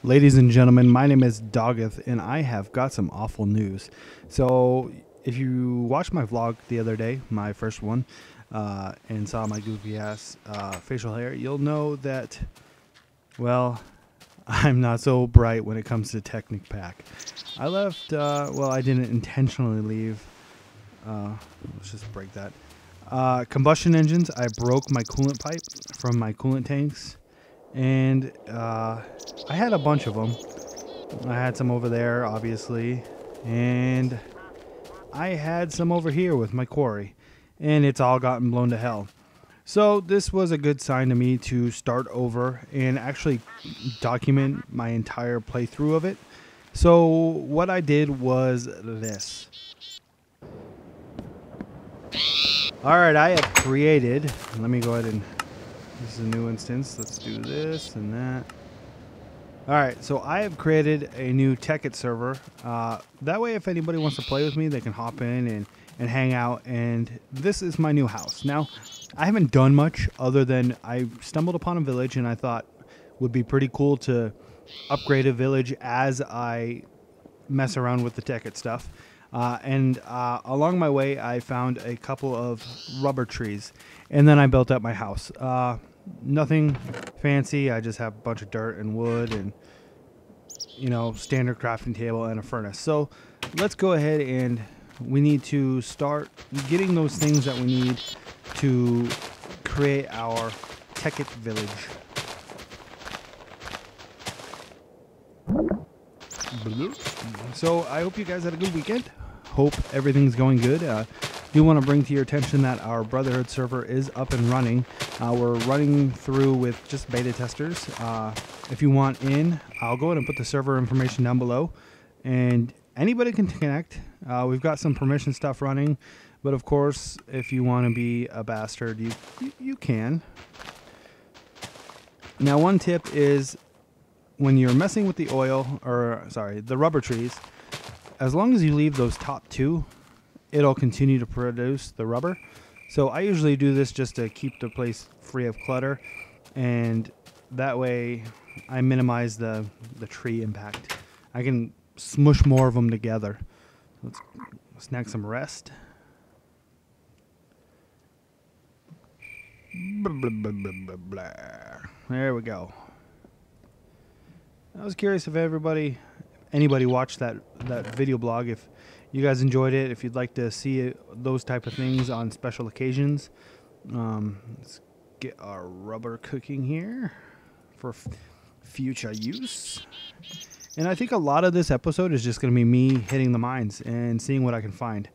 Ladies and gentlemen, my name is Dawgeth, and I have got some awful news. So, if you watched my vlog the other day, my first one, and saw my goofy ass facial hair, you'll know that, well, I'm not so bright when it comes to Technic pack. I left, well, I didn't intentionally leave. Let's just break that. Combustion engines, I broke my coolant pipe from my coolant tanks. And I had a bunch of them. I had some over there, obviously, and I had some over here with my quarry, and it's all gotten blown to hell. So this was a good sign to me to start over and actually document my entire playthrough of it. So what I did was this. Alright, I have created, let me go ahead and, this is a new instance. Let's do this and that. Alright, so I have created a new Tekkit server. That way, if anybody wants to play with me, they can hop in and hang out. And this is my new house. Now, I haven't done much other than I stumbled upon a village and I thought would be pretty cool to upgrade a village as I mess around with the Tekkit stuff. Along my way, I found a couple of rubber trees. And then I built up my house. Nothing fancy. I just have a bunch of dirt and wood and, you know, standard crafting table and a furnace. So let's go ahead and we need to start getting those things that we need to create our Tekkit village. So I hope you guys had a good weekend. Hope everything's going good. Do want to bring to your attention that our Brotherhood server is up and running. We're running through with just beta testers. If you want in, I'll go ahead and put the server information down below, and anybody can connect. We've got some permission stuff running, but of course, if you want to be a bastard, you can. Now, one tip is when you're messing with the the rubber trees, as long as you leave those top two, it'll continue to produce the rubber. So I usually do this just to keep the place free of clutter, and that way I minimize the tree impact. I can smush more of them together. Let's snag some rest. There we go. I was curious if anybody watched that video blog, if you guys enjoyed it, if you'd like to see those type of things on special occasions. Let's get our rubber cooking here for future use. And I think a lot of this episode is just going to be me hitting the mines and seeing what I can find.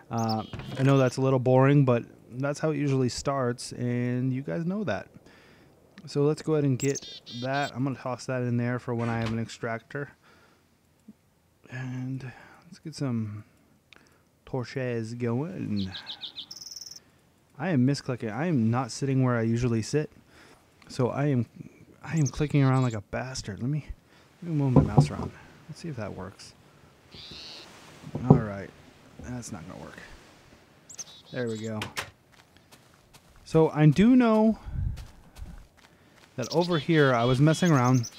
I know that's a little boring, but that's how it usually starts, and you guys know that. So let's go ahead and get that. I'm going to toss that in there for when I have an extractor. And let's get some torches going. I am misclicking. I am not sitting where I usually sit. So I am clicking around like a bastard. Let me move my mouse around. Let's see if that works. Alright. That's not going to work. There we go. So I do know that over here I was messing around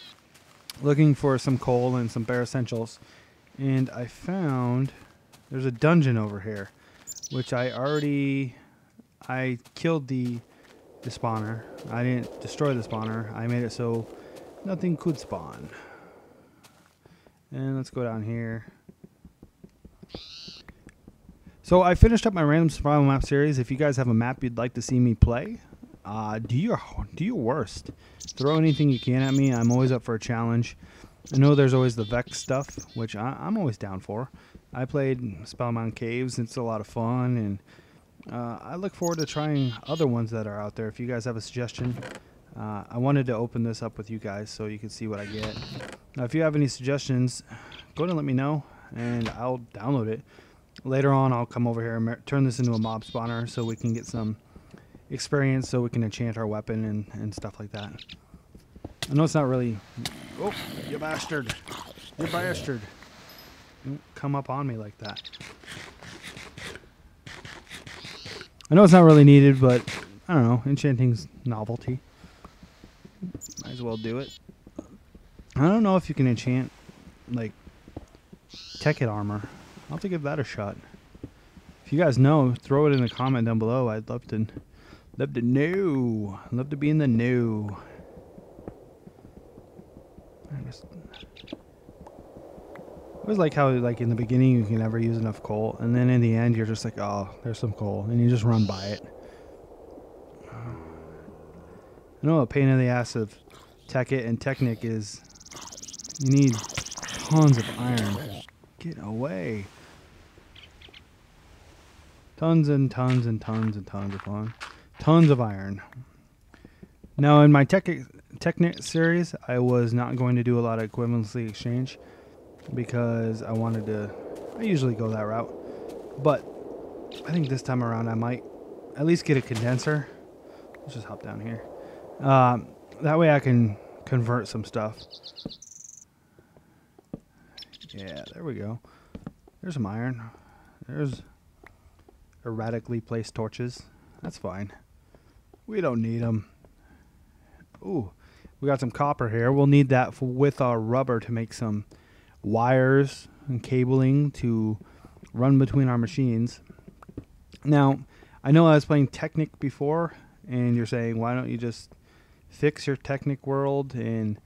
looking for some coal and some bare essentials. And I found there's a dungeon over here, which I killed the spawner. I didn't destroy the spawner. I made it so nothing could spawn. And let's go down here. So I finished up my random survival map series. If you guys have a map you'd like to see me play, do your worst. Throw anything you can at me. I'm always up for a challenge. I know there's always the Vex stuff, which I'm always down for. I played Spellbound Caves. It's a lot of fun, and I look forward to trying other ones that are out there. If you guys have a suggestion, I wanted to open this up with you guys so you can see what I get. Now, if you have any suggestions, go ahead and let me know, and I'll download it. Later on, I'll come over here and turn this into a mob spawner so we can get some experience, so we can enchant our weapon and stuff like that. I know it's not really... Oh, you bastard. You bastard. Don't come up on me like that. I know it's not really needed, but I don't know. Enchanting's novelty. Might as well do it. I don't know if you can enchant like Tekkit armor. I'll have to give that a shot. If you guys know, throw it in the comment down below. I'd love to know. Love to be in the know. I always like how, like, in the beginning you can never use enough coal, and then in the end you're just like, oh, there's some coal, and you just run by it. I know a pain in the ass of Tekkit and Technic is you need tons of iron. Get away. Tons and tons and tons and tons of iron. Tons of iron. Now in my Technic series, I was not going to do a lot of equivalency exchange because I wanted to, I usually go that route. But I think this time around I might at least get a condenser. Let's just hop down here. That way I can convert some stuff. Yeah, there we go. There's some iron. There's erratically placed torches. That's fine. We don't need them. Ooh, we got some copper here. We'll need that with our rubber to make some wires and cabling to run between our machines. Now, I know I was playing Technic before, and you're saying, why don't you just fix your Technic world and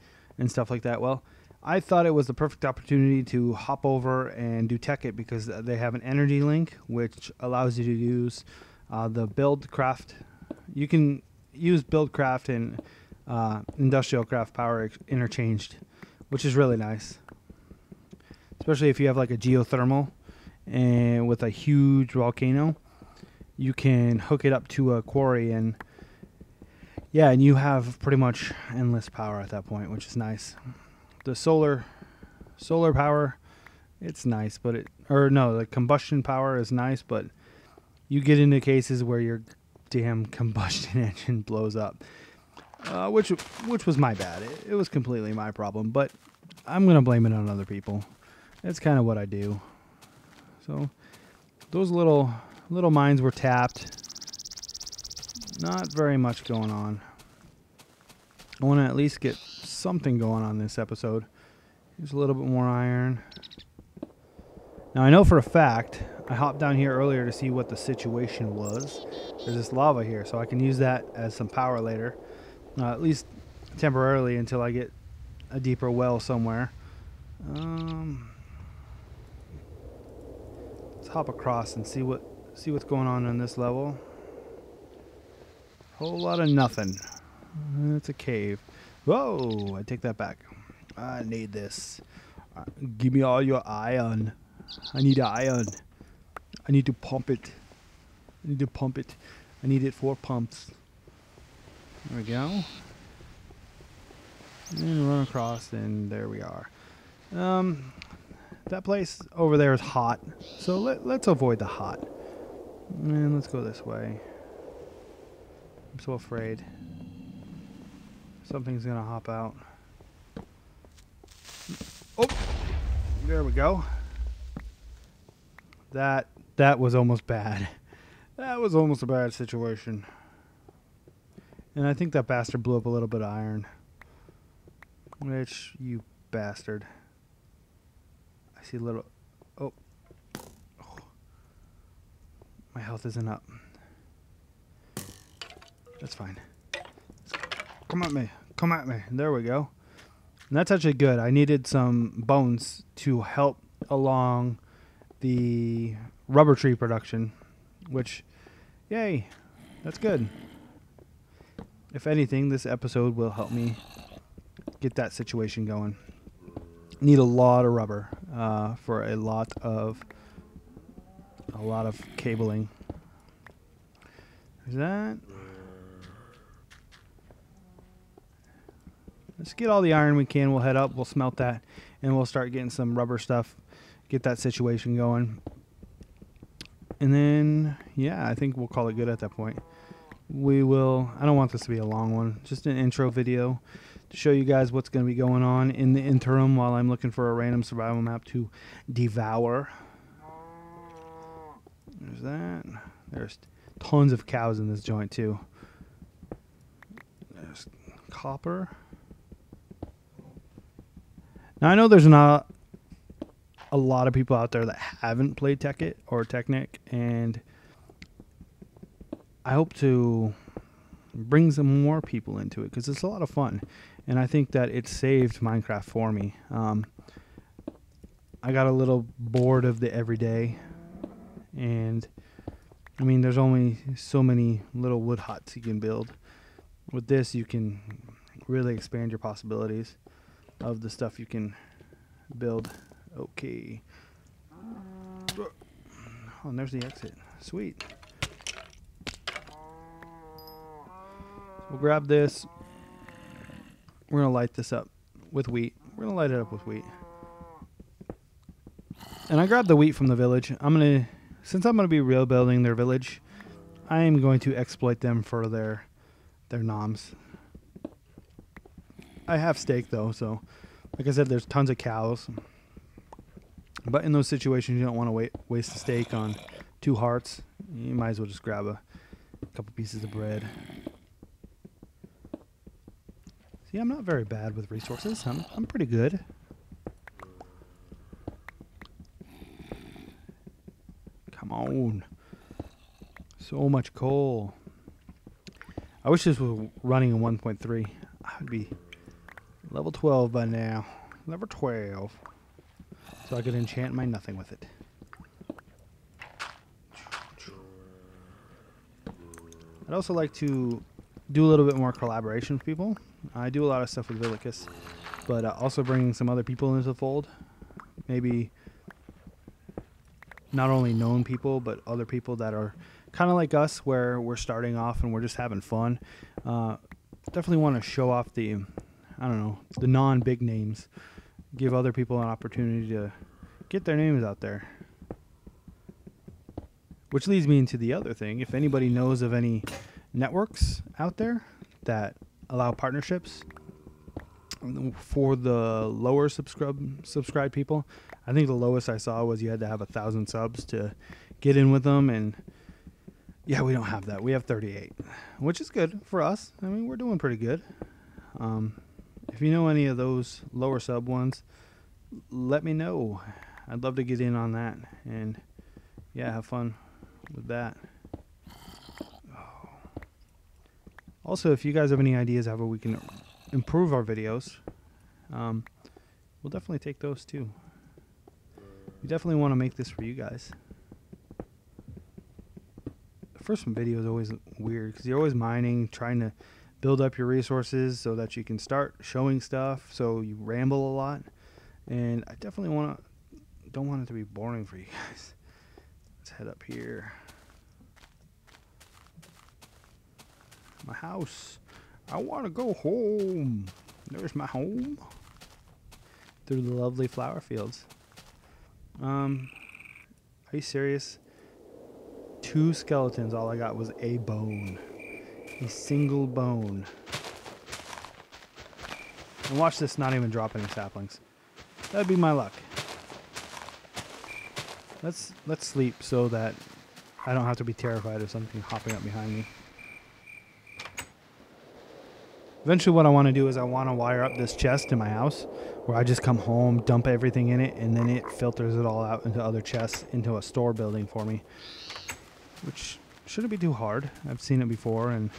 stuff like that? Well, I thought it was the perfect opportunity to hop over and do Tekkit because they have an energy link which allows you to use the Buildcraft. You can use Buildcraft and IndustrialCraft power interchanged, which is really nice, especially if you have like a geothermal and with a huge volcano. You can hook it up to a quarry, and yeah, and you have pretty much endless power at that point, which is nice. The solar power, it's nice, but the combustion power is nice, but you get into cases where your damn combustion engine blows up, which was my bad. It was completely my problem, but I'm gonna blame it on other people. That's kind of what I do. So those little mines were tapped. Not very much going on. I want to at least get something going on this episode. Here's a little bit more iron. Now I know for a fact, I hopped down here earlier to see what the situation was. There's this lava here, so I can use that as some power later. At least temporarily until I get a deeper well somewhere. Let's hop across and see what's going on in this level. Whole lot of nothing. It's a cave. Whoa, I take that back. I need this. Give me all your iron. I need iron. I need to pump it. I need to pump it. I need it 4 pumps. There we go. And run across, and there we are. That place over there is hot, so let's avoid the hot. And let's go this way. I'm so afraid. Something's gonna hop out. Oh, there we go. That was almost bad. That was almost a bad situation. And I think that bastard blew up a little bit of iron. Which, you bastard. I see a little... Oh. My health isn't up. That's fine. Come at me. Come at me. There we go. And that's actually good. I needed some bones to help along the rubber tree production. Which, yay. That's good. If anything, this episode will help me get that situation going. Need a lot of rubber for a lot of cabling. Is that? Let's get all the iron we can. We'll head up. We'll smelt that, and we'll start getting some rubber stuff. Get that situation going. And then, yeah, I think we'll call it good at that point. We will. I don't want this to be a long one. Just an intro video to show you guys what's going to be going on in the interim while I'm looking for a random survival map to devour. There's that. There's tons of cows in this joint too. There's copper. Now, I know there's not a lot of people out there that haven't played Tekkit or Technic, and I hope to bring some more people into it because it's a lot of fun, and I think that it saved Minecraft for me. I got a little bored of the everyday, and I mean, there's only so many little wood huts you can build. With this, you can really expand your possibilities of the stuff you can build. Okay. Oh, and there's the exit. Sweet. We'll grab this. We're going to light this up with wheat. We're going to light it up with wheat. And I grabbed the wheat from the village. Since I'm going to be rebuilding their village, I am going to exploit them for their noms. I have steak though, so like I said, there's tons of cows. But in those situations, you don't want to waste a steak on 2 hearts. You might as well just grab a couple pieces of bread. See, I'm not very bad with resources. I'm pretty good. Come on. So much coal. I wish this was running in 1.3. I would be level 12 by now. Level 12. So I could enchant my nothing with it. I'd also like to do a little bit more collaboration with people. I do a lot of stuff with Villicus, but also bringing some other people into the fold. Maybe not only known people, but other people that are kind of like us, where we're starting off and we're just having fun. Definitely want to show off the, I don't know, the non-big names. Give other people an opportunity to get their names out there. Which leads me into the other thing. If anybody knows of any networks out there that allow partnerships for the lower subscribed people, I think the lowest I saw was you had to have 1,000 subs to get in with them, and yeah, we don't have that. We have 38, which is good for us. I mean, we're doing pretty good. If you know any of those lower sub ones, let me know. I'd love to get in on that and yeah, have fun with that. Oh. Also, if you guys have any ideas how we can improve our videos, we'll definitely take those too. We definitely want to make this for you guys. The first video is always weird because you're always mining, trying to build up your resources so that you can start showing stuff, so you ramble a lot. And I definitely don't want it to be boring for you guys. Let's head up here. My house. I want to go home. There's my home. Through the lovely flower fields. Are you serious? 2 skeletons. All I got was a bone. A single bone. And watch this not even drop any saplings. That'd be my luck. Let's sleep so that I don't have to be terrified of something hopping up behind me. Eventually what I want to do is I want to wire up this chest in my house where I just come home, dump everything in it, and then it filters it all out into other chests into a store building for me. Which shouldn't be too hard. I've seen it before, and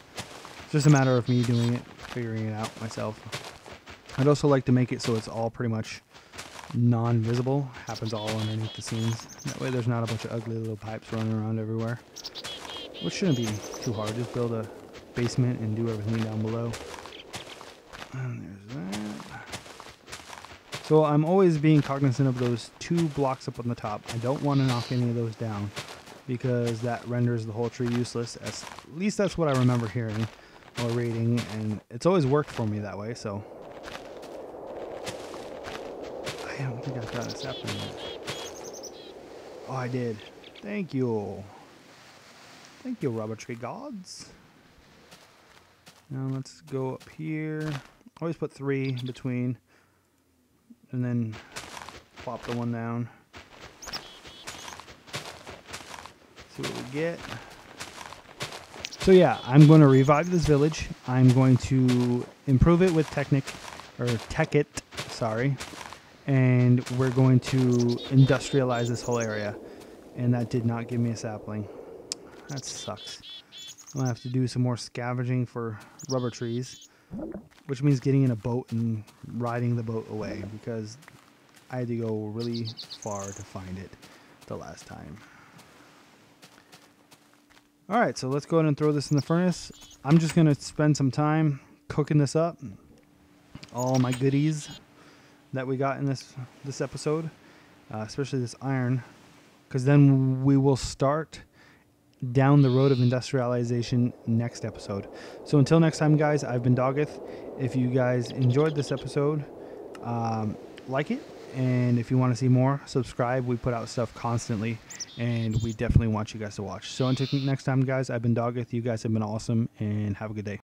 it's just a matter of me doing it, figuring it out myself. I'd also like to make it so it's all pretty much non-visible, happens all underneath the scenes. That way there's not a bunch of ugly little pipes running around everywhere. Which shouldn't be too hard. Just build a basement and do everything down below. And there's that. So I'm always being cognizant of those 2 blocks up on the top. I don't want to knock any of those down, because that renders the whole tree useless. At least that's what I remember hearing or reading, and it's always worked for me that way, so. I don't think I've got a sapling yet. Oh, I did. Thank you. Thank you, rubber tree gods. Now let's go up here. Always put 3 in between, and then plop the one down. See what we get. So yeah, I'm going to revive this village. I'm going to improve it with Technic, or Tekkit, sorry. and we're going to industrialize this whole area. And that did not give me a sapling. That sucks. I'm gonna have to do some more scavenging for rubber trees, which means getting in a boat and riding the boat away, because I had to go really far to find it the last time. Alright, so let's go ahead and throw this in the furnace. I'm just gonna spend some time cooking this up. All my goodies that we got in this episode, especially this iron, because then we will start down the road of industrialization next episode. So until next time, guys, I've been Dawgeth. If you guys enjoyed this episode, like it, and if you want to see more, subscribe. We put out stuff constantly, and we definitely want you guys to watch. So until next time, guys, I've been Dawgeth. You guys have been awesome, and have a good day.